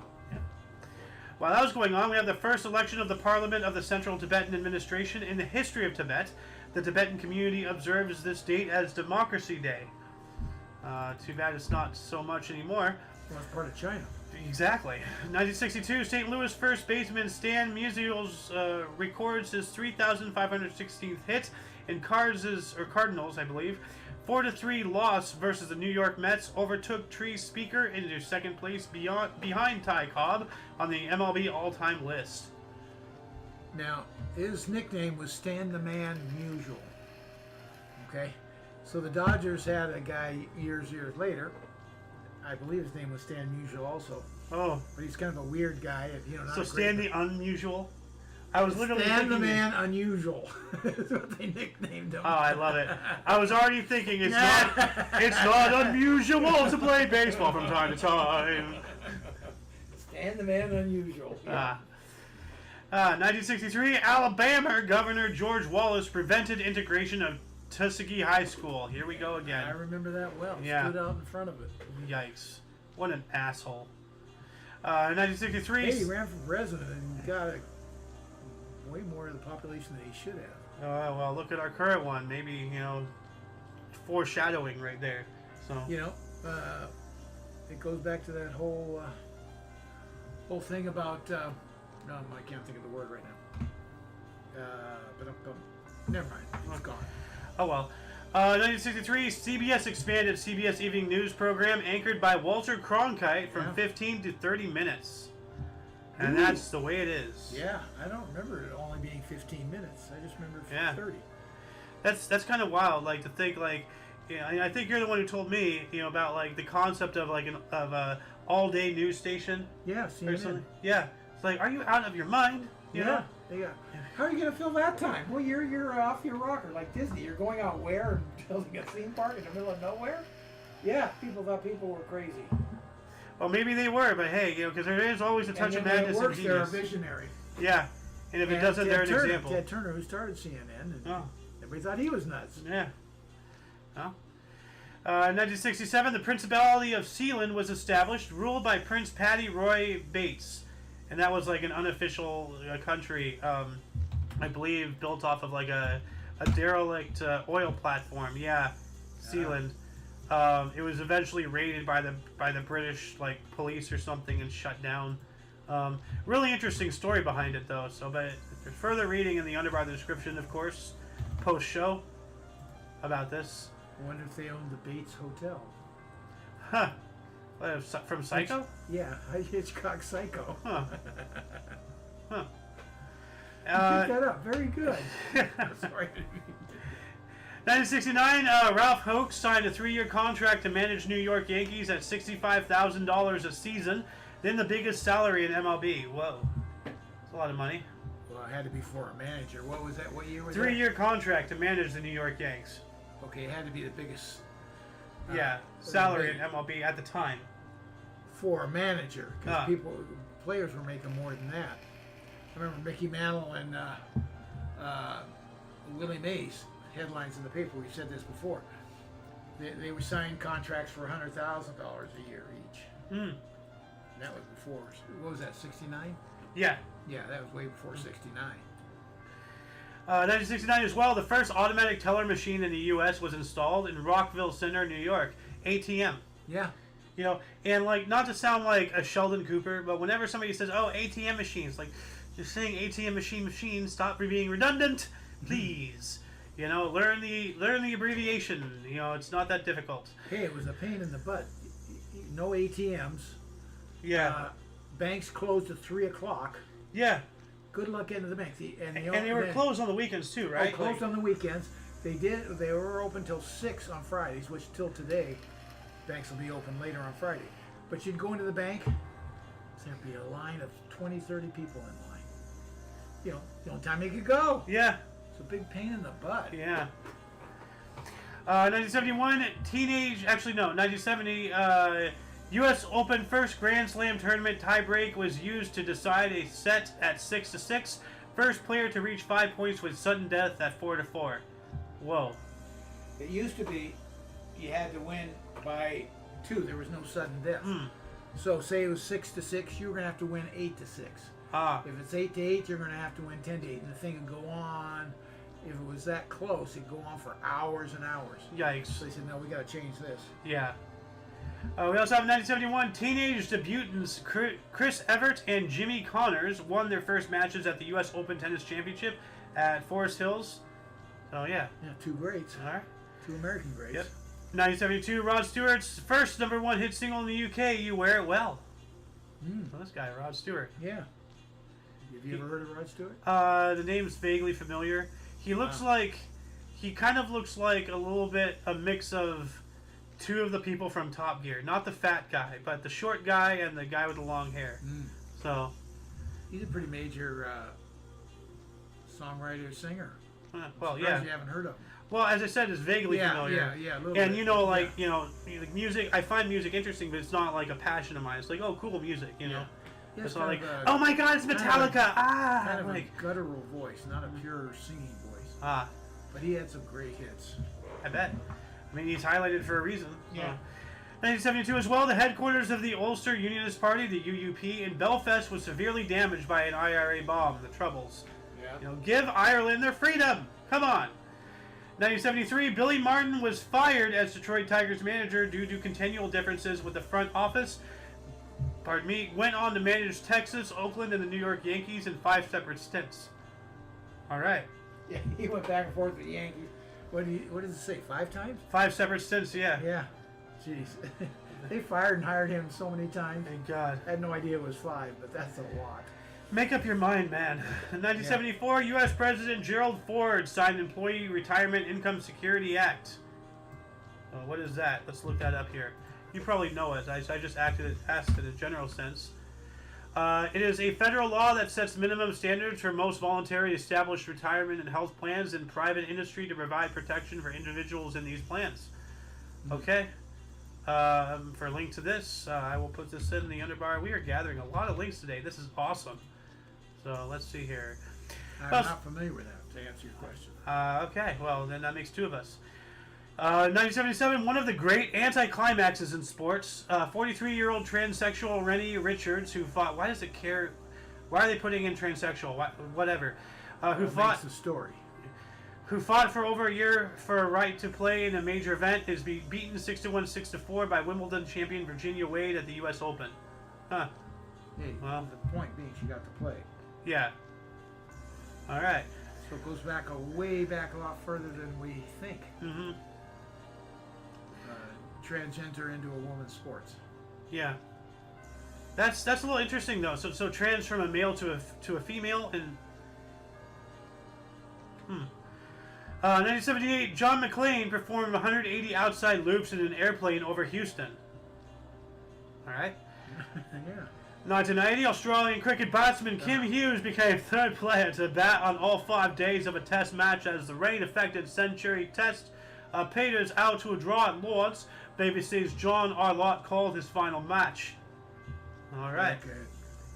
While that was going on, we have the first election of the Parliament of the Central Tibetan Administration in the history of Tibet. The Tibetan community observes this date as Democracy Day. Too bad it's not so much anymore. Well, it's part of China. Exactly. 1962, St. Louis first baseman Stan Musials records his 3,516th hit in Cardinals, I believe. 4-3 loss versus the New York Mets overtook Tree's Speaker into second place behind Ty Cobb on the MLB all-time list. Now, his nickname was Stan the Man Musial. Okay? So the Dodgers had a guy years later. I believe his name was Stan Musial also. Oh. But he's kind of a weird guy. Not so Stan the Unusual? I was literally Stan the Man Unusual. That's what they nicknamed him. Oh, I love it. I was already thinking it's not unusual to play baseball from time to time. Stan the Man Unusual. Yeah. 1963, Alabama Governor George Wallace prevented integration of Tuskegee High School. Here we go again. I remember that well. Yeah. Stood out in front of it. Yikes. What an asshole. 1963... Hey, he ran for president and got way more of the population than he should have. Oh, well, look at our current one. Maybe, foreshadowing right there. So it goes back to that whole thing about... no, I can't think of the word right now. But never mind. It's gone. Oh, well. 1963, CBS expanded CBS Evening News program anchored by Walter Cronkite from 15 to 30 minutes. And that's the way it is. Yeah, I don't remember it only being 15 minutes. I just remember 30. That's kind of wild, like to think like, I think you're the one who told me, about like the concept of like a all-day news station. Yeah, CNN. Or something. Yeah, it's like, are you out of your mind? You know? Yeah. How are you gonna fill that time? Well, you're off your rocker like Disney. You're going out where and building a theme park in the middle of nowhere? Yeah, people thought people were crazy. Well, maybe they were, but hey, because there is always a touch of madness and genius. They're a visionary. Yeah, and if it doesn't, they're an example. Ted Turner, who started CNN, and everybody thought he was nuts. Yeah. Well. 1967, the Principality of Sealand was established, ruled by Prince Paddy Roy Bates, and that was like an unofficial country, I believe, built off of like a derelict oil platform. Yeah, Sealand. It was eventually raided by the British like police or something and shut down. Really interesting story behind it though. So, but there's further reading in the underbar description, of course, post show about this. I wonder if they owned the Bates Hotel. Huh? From Psycho? Yeah, Hitchcock Psycho. Huh? Huh? Pick that up. Very good. Sorry. 1969, Ralph Hoke signed a 3-year contract to manage New York Yankees at $65,000 a season, then the biggest salary in MLB. Whoa, that's a lot of money. Well, it had to be for a manager. What was that? What year was 3-year contract to manage the New York Yanks. Okay, it had to be the biggest. Salary in MLB at the time. For a manager, because players were making more than that. I remember Mickey Mantle and Willie Mays, headlines in the paper. We've said this before. They were signing contracts for $100,000 a year each. That was before. What was that? 69? Yeah. Yeah, that was way before 69. 1969 as well, the first automatic teller machine in the U.S. was installed in Rockville Center, New York. ATM. Yeah. And like, not to sound like a Sheldon Cooper, but whenever somebody says, "Oh, ATM machines," like, just saying ATM machine, stop being redundant, please. Learn the abbreviation. It's not that difficult. Hey, it was a pain in the butt. No ATMs. Yeah. Banks closed at 3 o'clock. Yeah. Good luck into the bank. And they were closed on the weekends too, right? Oh, closed on the weekends. They were open till 6 on Fridays, which till today, banks will be open later on Friday. But you'd go into the bank, there'd be a line of 20, 30 people in line. The only time you could go. Yeah. It's a big pain in the butt. Yeah. 1971, 1970, U.S. Open first Grand Slam tournament tiebreak was used to decide a set at 6-6. First player to reach 5 points with sudden death at 4-4. Whoa. It used to be you had to win by 2. There was no sudden death. So say it was 6-6, you were going to have to win 8-6. If it's 8-8, you're going to have to win 10-8, and the thing would go on. If it was that close, it'd go on for hours and hours. Yikes. So they said, no, we got to change this. Yeah. We also have 1971, teenage debutants Chris Evert and Jimmy Connors won their first matches at the U.S. Open Tennis Championship at Forest Hills. So, yeah. Yeah, 2 greats. All right. 2 American greats. Yep. 1972, Rod Stewart's first #1 hit single in the UK, You Wear It Well. So this guy, Rod Stewart. Yeah. Have you ever heard of Rod Stewart? The name's vaguely familiar. He kind of looks like a little bit a mix of 2 of the people from Top Gear. Not the fat guy, but the short guy and the guy with the long hair. So. He's a pretty major songwriter, singer. Well, you haven't heard of him. Well, as I said, it's vaguely familiar. Yeah, a little and bit. music. I find music interesting, but it's not like a passion of mine. It's like, oh, cool music, Yeah, it's not like, oh my God, it's Metallica. Kind of a guttural voice, not a pure singing voice. But he had some great hits. I bet. I mean, he's highlighted for a reason. Yeah. 1972 as well, the headquarters of the Ulster Unionist Party, the UUP, in Belfast was severely damaged by an IRA bomb. The Troubles. Yeah. Give Ireland their freedom. Come on. 1973, Billy Martin was fired as Detroit Tigers manager due to continual differences with the front office. Went on to manage Texas, Oakland, and the New York Yankees in 5 separate stints. All right. Yeah, he went back and forth with the Yankees. What does it say? 5 times? 5 separate stints, yeah. Yeah. Jeez. They fired and hired him so many times. Thank God. I had no idea it was 5, but that's a lot. Make up your mind, man. In 1974, U.S. President Gerald Ford signed Employee Retirement Income Security Act. What is that? Let's look that up here. You probably know it. I just asked in a general sense. It is a federal law that sets minimum standards for most voluntary established retirement and health plans in private industry to provide protection for individuals in these plans. Okay. For a link to this, I will put this in the underbar. We are gathering a lot of links today. This is awesome. So let's see here. I'm not familiar with that, to answer your question. Okay, well, then that makes 2 of us. 1977, one of the great anticlimaxes in sports. 43-year-old transsexual Rennie Richards, who fought... Why does it care? Why are they putting in transsexual? Whatever. Who fought... Makes the story. Who fought for over a year for a right to play in a major event, is beaten 6-1, 6-4 by Wimbledon champion Virginia Wade at the U.S. Open. Huh. Hey, well, the point being she got to play. Yeah. All right. So it goes back way back a lot further than we think. Mm-hmm. Transgender into a woman's sports. Yeah. That's a little interesting though. So trans from a male to a female and. 1978, John McClane performed 180 outside loops in an airplane over Houston. All right. Yeah. 1990, Australian cricket batsman Kim Hughes became 3rd player to bat on all 5 days of a test match as the rain-affected Century Test peters out to a draw at Lord's. BBC's John Arlott called his final match. All right.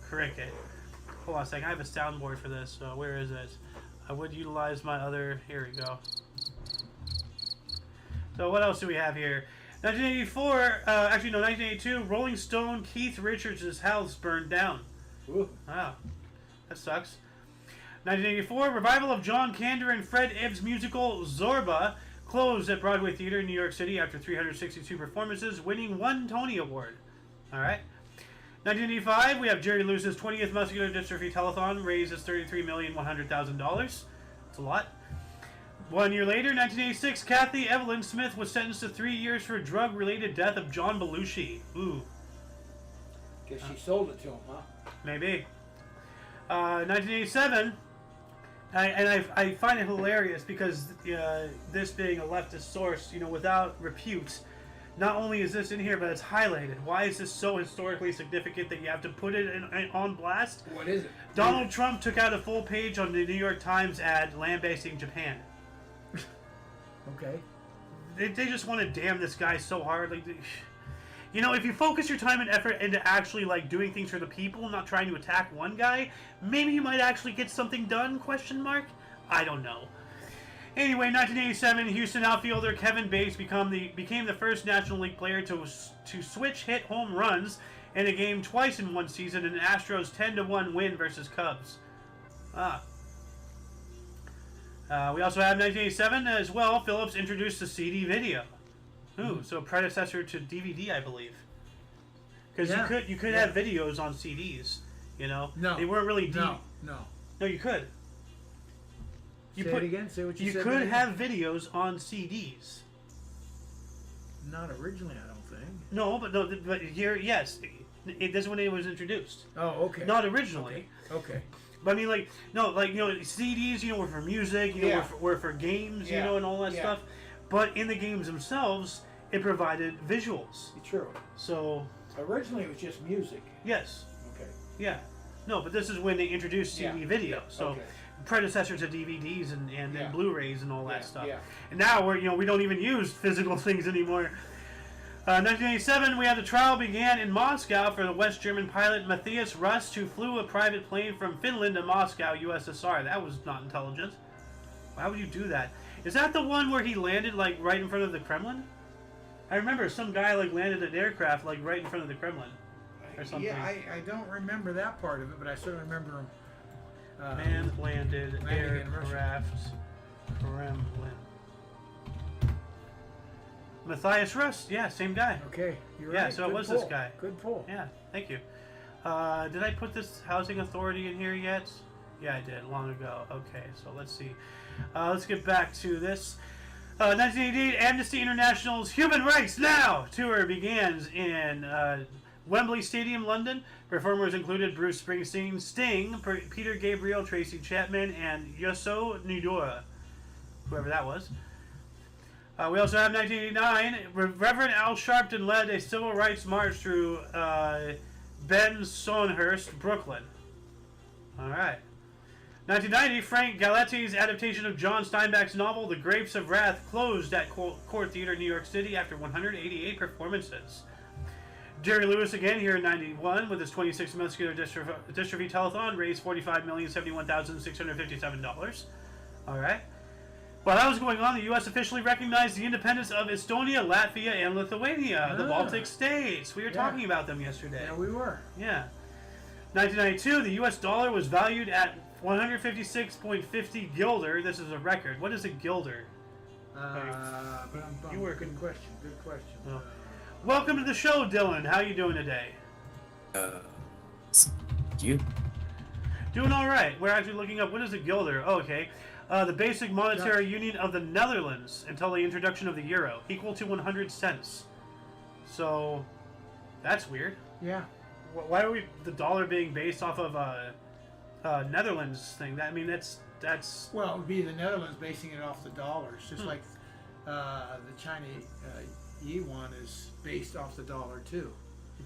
Cricket. Hold on a second. I have a soundboard for this. Where is it? I would utilize my other... Here we go. So what else do we have here? 1984, 1982, Rolling Stone Keith Richards' house burned down. Ooh. Wow. That sucks. 1984, revival of John Kander and Fred Ebb's musical Zorba closed at Broadway Theater in New York City after 362 performances, winning 1 Tony Award. All right. 1985, we have Jerry Lewis's 20th Muscular Dystrophy Telethon raises $33,100,000. That's a lot. 1 year later, 1986, Kathy Evelyn Smith was sentenced to 3 years for drug-related death of John Belushi. Ooh. Guess she sold it to him, huh? Maybe. 1987, I find it hilarious because this being a leftist source, without repute, not only is this in here, but it's highlighted. Why is this so historically significant that you have to put it on blast? What is it? Donald Trump took out a full page on the New York Times ad lambasting Japan. Okay. They just want to damn this guy so hard. Like, if you focus your time and effort into actually doing things for the people, not trying to attack one guy, maybe you might actually get something done? ? I don't know. Anyway, 1987, Houston outfielder Kevin Bates became the first National League player to switch hit home runs in a game twice in one season in Astros' 10-1 win versus Cubs. We also have 1987 as well. Phillips introduced the CD video. Ooh, so predecessor to DVD, I believe. Because you could have videos on CDs. No, they weren't really deep. No, you could. Say it again. Say what you said. You could have videos on CDs. Not originally, I don't think. No, but here, yes, this is when it was introduced. Oh, okay. Not originally. Okay. But I mean, CDs, were for music, were for games, and all that stuff. But in the games themselves, it provided visuals. True. So originally, it was just music. Yes. Okay. Yeah. No, but this is when they introduced CD video. So. Okay. Predecessor to DVDs and Blu-rays and all that stuff. Yeah. And now we don't even use physical things anymore. 1987, we had the trial began in Moscow for the West German pilot Matthias Rust, who flew a private plane from Finland to Moscow, USSR. That was not intelligent. Why would you do that? Is that the one where he landed right in front of the Kremlin? I remember some guy landed an aircraft right in front of the Kremlin or something. Yeah, I don't remember that part of it, but I certainly remember him. Man-landed aircraft, Kremlin. Matthias Rust, yeah, same guy. Okay, you're right. Yeah, so Good it was pull. this guy. Good pull. Yeah, thank you. Did I put this housing authority in here yet? Yeah, I did, long ago. Okay, so let's see. Let's get back to this. 1988, Amnesty International's Human Rights Now tour begins in Wembley Stadium, London. Performers included Bruce Springsteen, Sting, Peter Gabriel, Tracy Chapman, and Youssou N'Dour, whoever that was. We also have 1989. Reverend Al Sharpton led a civil rights march through Bensonhurst, Brooklyn. All right. 1990, Frank Galetti's adaptation of John Steinbeck's novel The Grapes of Wrath closed at Court Theater, New York City after 188 performances. Jerry Lewis again here in 91 with his 26th muscular dystrophy telethon raised $45,071,657. All right. While that was going on, the U.S. officially recognized the independence of Estonia, Latvia, and Lithuania, the Baltic states. We were talking about them yesterday. Yeah, we were. Yeah. 1992, the U.S. dollar was valued at 156.50 guilder. This is a record. What is a guilder? You were good question. Good question. Oh. Welcome to the show, Dylan. How you doing today? You? Doing all right. We're actually looking up what is a guilder. Oh, okay. The basic monetary union of the Netherlands until the introduction of the euro, equal to 100 cents. So, that's weird. Yeah. Why are the dollar being based off of Netherlands thing? That's Well, it would be the Netherlands basing it off the dollars, just like the Chinese yuan is based off the dollar too.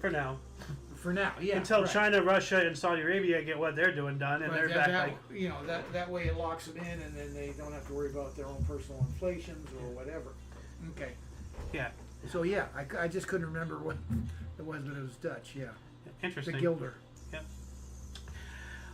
for now. For now, yeah. Until right. China, Russia, and Saudi Arabia get what they're doing done, and But they're that, back that way it locks them in, and then they don't have to worry about their own personal inflations or whatever. Okay. Yeah. So yeah, I just couldn't remember what it was, but it was Dutch. Yeah. Interesting. The guilder. Yep.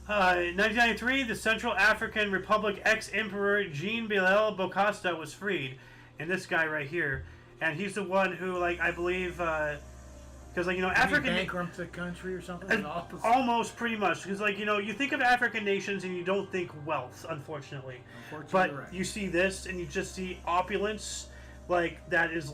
1993, the Central African Republic ex-emperor Jean Bilal Bokassa was freed, and this guy right here, and he's the one who, like, I believe, because African bankrupt the country or something. Almost, pretty much, because you think of African nations and you don't think wealth, unfortunately. But right. you see this and you just see opulence, that is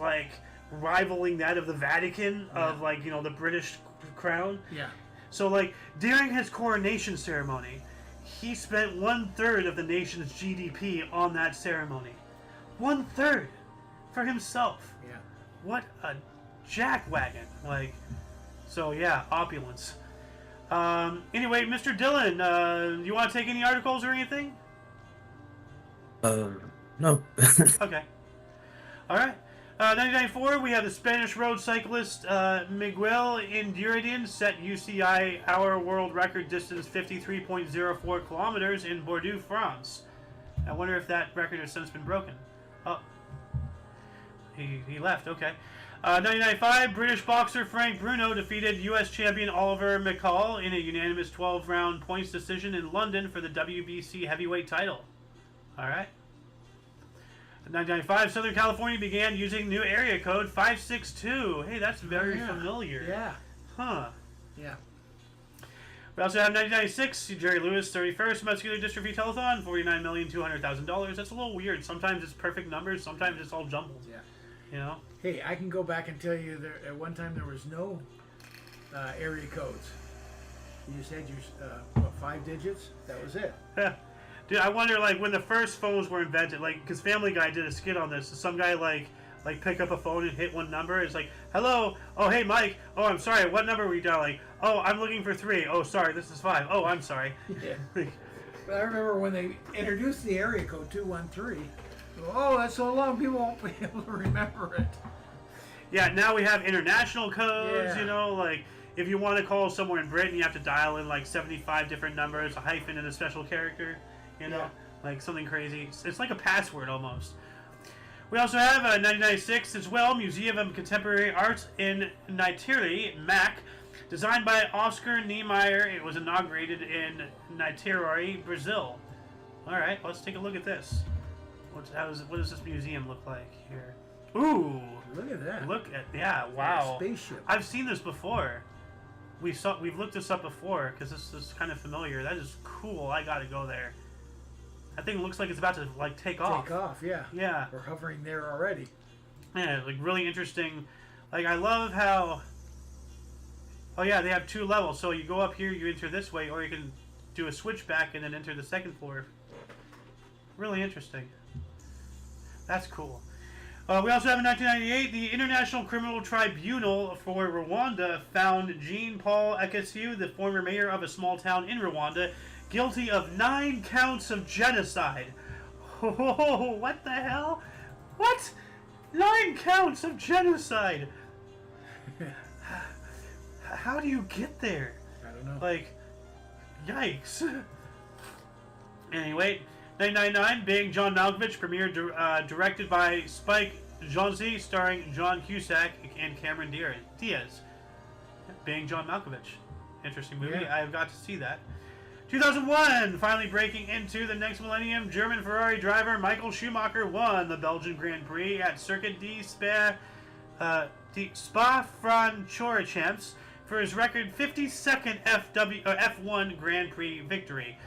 rivaling that of the Vatican, of the British crown. Yeah. So during his coronation ceremony, he spent 1/3 of the nation's GDP on that ceremony. 1/3 for himself. Yeah. What a jackwagon. So yeah, opulence. Anyway, Mr. Dillon, you want to take any articles or anything? No. Okay. All right. 1994, we have the Spanish road cyclist Miguel Indurain set UCI hour world record distance 53.04 kilometers in Bordeaux, France. I wonder if that record has since been broken. Oh, he left. Okay. 1995, British boxer Frank Bruno defeated U.S. champion Oliver McCall in a unanimous 12-round points decision in London for the WBC heavyweight title. All right. In 1995, Southern California began using new area code 562. Hey, that's very familiar. Yeah. Huh. Yeah. We also have 1996, Jerry Lewis 31st muscular dystrophy telethon, $49,200,000. That's a little weird. Sometimes it's perfect numbers, sometimes it's all jumbled. Yeah. Hey, I can go back and tell you there at one time there was no area codes. You just had your 5 digits. That was it. Dude, I wonder when the first phones were invented, because Family Guy did a skit on this. Some guy pick up a phone and hit one number. It's like, hello. Oh, hey, Mike. Oh, I'm sorry. What number were you dialing? Oh, I'm looking for 3. Oh, sorry. This is 5. Oh, I'm sorry. Yeah. But I remember when they introduced the area code 213. Oh, that's so long. People won't be able to remember it. Yeah. Now we have international codes. Yeah. If you want to call somewhere in Britain, you have to dial in 75 different numbers, a hyphen, and a special character. Something crazy. It's like a password almost. We also have 1996 as well, Museum of Contemporary Art in Niterói, MAC, designed by Oscar Niemeyer. It was inaugurated in Niterói, Brazil. All right, let's take a look at this. What does this museum look like here? Ooh, look at that. Wow. Spaceship. I've seen this before. We've looked this up before because this is kind of familiar. That is cool. I gotta go there. That thing looks like it's about to take off. Take off, yeah. Yeah. We're hovering there already. Yeah, really interesting. I love how. Oh yeah, they have 2 levels. So you go up here, you enter this way, or you can do a switchback and then enter the second floor. Really interesting. That's cool. We also have in 1998, the International Criminal Tribunal for Rwanda found Jean-Paul Ekesiu, the former mayor of a small town in Rwanda, guilty of 9 counts of genocide. Oh, what the hell? What? 9 counts of genocide. How do you get there? I don't know. Like, yikes. Anyway, 1999, Being John Malkovich premiered, directed by Spike Jonze, starring John Cusack and Cameron Diaz. Being John Malkovich. Interesting movie. Yeah. I've got to see that. 2001, finally breaking into the next millennium, German Ferrari driver Michael Schumacher won the Belgian Grand Prix at Circuit de Spa-Francorchamps for his record 52nd F1 Grand Prix victory.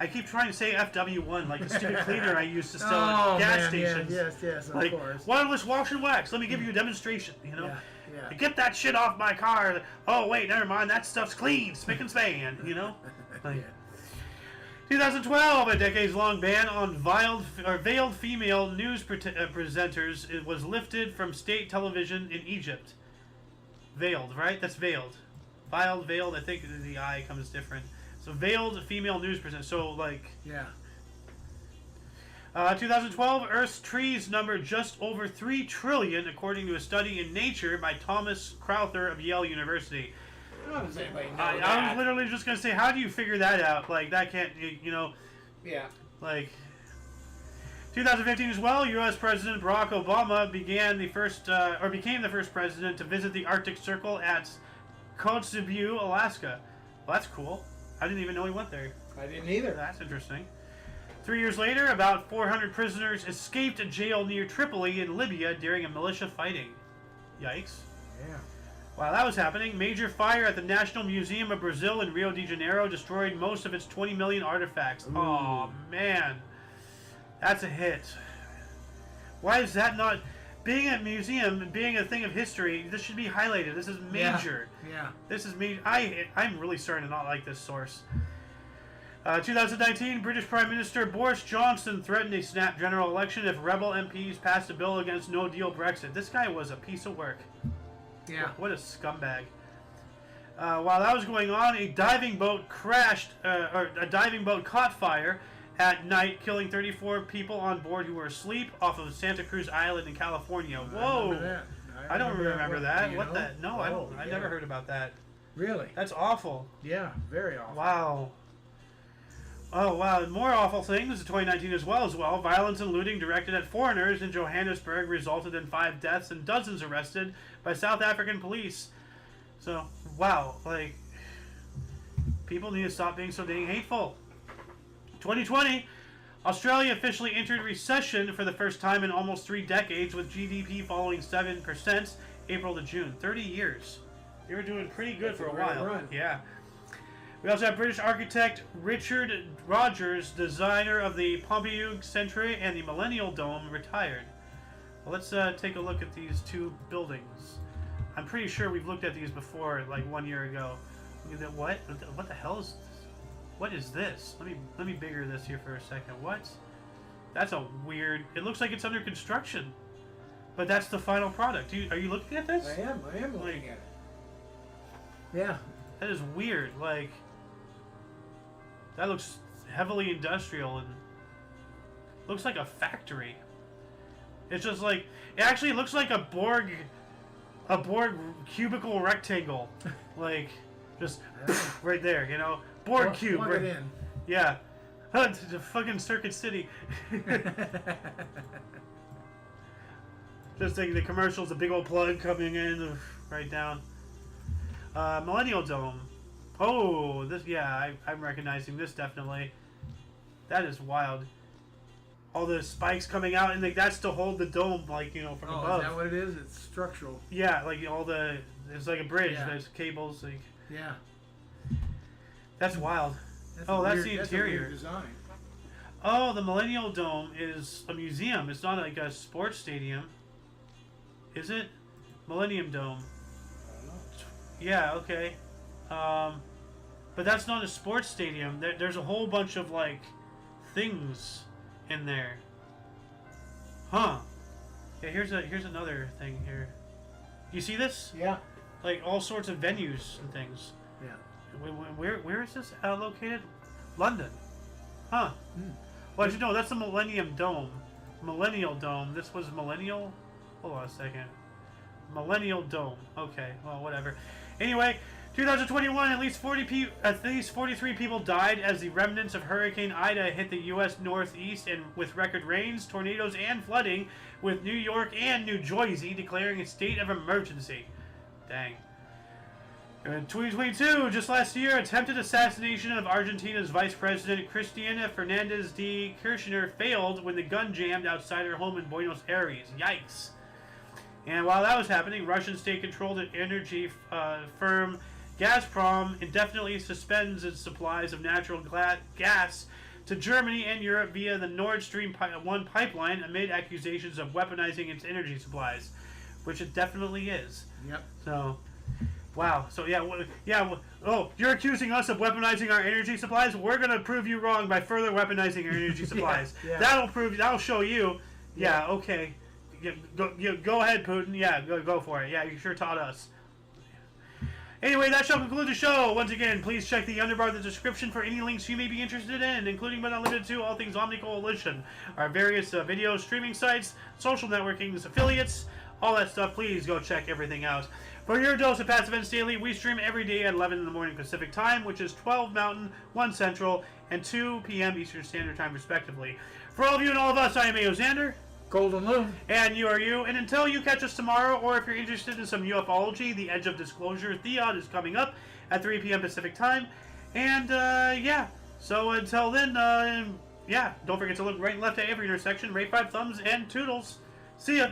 I keep trying to say FW1 like the stupid cleaner I used to sell at gas stations. Yes, of like, course. wireless wash and wax. Let me give you a demonstration, you know? Yeah. Get that shit off my car. Oh, wait, never mind. That stuff's clean. Spick and span, you know? Like, 2012, a decades-long ban on veiled female news presenters was lifted from state television in Egypt. Veiled, right? That's veiled. Veiled, I think the I comes different. So veiled female news presenters. So, like... Yeah. 2012, Earth's trees number just over 3 trillion, according to a study in Nature by Thomas Crowther of Yale University. How does anybody know I that? was literally just going to say, how do you figure that out? Like, that can't, you know... Yeah. Like... 2015 as well, U.S. President Barack Obama became the first president to visit the Arctic Circle at Kotzebue, Alaska. Well, that's cool. I didn't even know he went there. I didn't either. That's interesting. 3 years later, about 400 prisoners escaped a jail near Tripoli in Libya during a militia fighting. Yikes. Yeah. While that was happening, major fire at the National Museum of Brazil in Rio de Janeiro destroyed most of its 20 million artifacts. Ooh. Oh man. That's a hit. Why is that not... Being a museum and being a thing of history, this should be highlighted. This is major. Yeah. This is major. I'm really starting to not like this source. 2019, British Prime Minister Boris Johnson threatened a snap general election if rebel MPs passed a bill against no-deal Brexit. This guy was a piece of work. Yeah. What a scumbag. While that was going on, a diving boat caught fire at night, killing 34 people on board who were asleep off of Santa Cruz Island in California. Whoa! I don't remember that. What the? No, I don't. I never heard about that. Really? That's awful. Yeah, very awful. Wow. Oh, wow. More awful things in 2019 as well. Violence and looting directed at foreigners in Johannesburg resulted in 5 deaths and dozens arrested by South African police. So, wow. Like, people need to stop being so dang hateful. 2020, Australia officially entered recession for the first time in almost 3 decades, with GDP falling 7% April to June. 30 years. They were doing pretty good for a while. Run. Yeah. We also have British architect Richard Rogers, designer of the Pompidou Centre and the Millennial Dome, retired. Well, let's take a look at these 2 buildings. I'm pretty sure we've looked at these before, like 1 year ago. What? What the hell is this? What is this? Let me bigger this here for a second. What? That's a weird... It looks like it's under construction. But that's the final product. Are you looking at this? I am looking at it. Yeah. That is weird. Like... That looks heavily industrial and... Looks like a factory. It's just like... It actually looks like a Borg cubicle rectangle. Like... Just... right there, you know? Borg cube. Plug it in. Yeah. The fucking Circuit City. Just like the commercials, a big old plug coming in right down. Millennial Dome. Oh, this, yeah, I'm recognizing this definitely. That is wild. All the spikes coming out, and like that's to hold the dome, like, you know, from above. Oh, is that what it is? It's structural. Yeah, like all the, it's like a bridge. Yeah. There's cables, like. Yeah. That's wild. That's the interior. That's a weird design. Oh, the Millennial Dome is a museum. It's not like a sports stadium. Is it? Millennium Dome. I don't know. Yeah, okay. But that's not a sports stadium. There's a whole bunch of, like, things in there. Huh. Yeah, here's another thing here. You see this? Yeah. Like all sorts of venues and things. Yeah. Where is this located? London. Huh. Well, as you know, that's the Millennium Dome. Millennial Dome. This was Millennial? Hold on a second. Millennial Dome. Okay, well, whatever. Anyway, 2021, at least 43 people died as the remnants of Hurricane Ida hit the U.S. Northeast, and with record rains, tornadoes, and flooding, with New York and New Jersey declaring a state of emergency. Dang. In 2022, just last year, attempted assassination of Argentina's Vice President Cristina Fernandez de Kirchner failed when the gun jammed outside her home in Buenos Aires. Yikes. And while that was happening, Russian state-controlled energy firm Gazprom indefinitely suspends its supplies of natural gas to Germany and Europe via the Nord Stream 1 pipeline amid accusations of weaponizing its energy supplies, which it definitely is. Yep. So... Wow. So oh, you're accusing us of weaponizing our energy supplies? We're gonna prove you wrong by further weaponizing our energy supplies. Yeah. That'll show you. Yeah. Okay. Go ahead, Putin. Yeah. Go for it. Yeah. You sure taught us. Anyway, that shall conclude the show. Once again, please check the underbar of the description for any links you may be interested in, including but not limited to all things Omni Coalition, our various video streaming sites, social networking affiliates, all that stuff. Please go check everything out. For your dose of Past Events Daily, we stream every day at 11 in the morning Pacific Time, which is 12 Mountain, 1 Central, and 2 p.m. Eastern Standard Time, respectively. For all of you and all of us, I am A.O. Xander. Golden Loon. And you are you. And until you catch us tomorrow, or if you're interested in some ufology, The Edge of Disclosure Theod is coming up at 3 p.m. Pacific Time. And, yeah. So until then, yeah, don't forget to look right and left at every intersection, rate 5 thumbs, and toodles. See ya.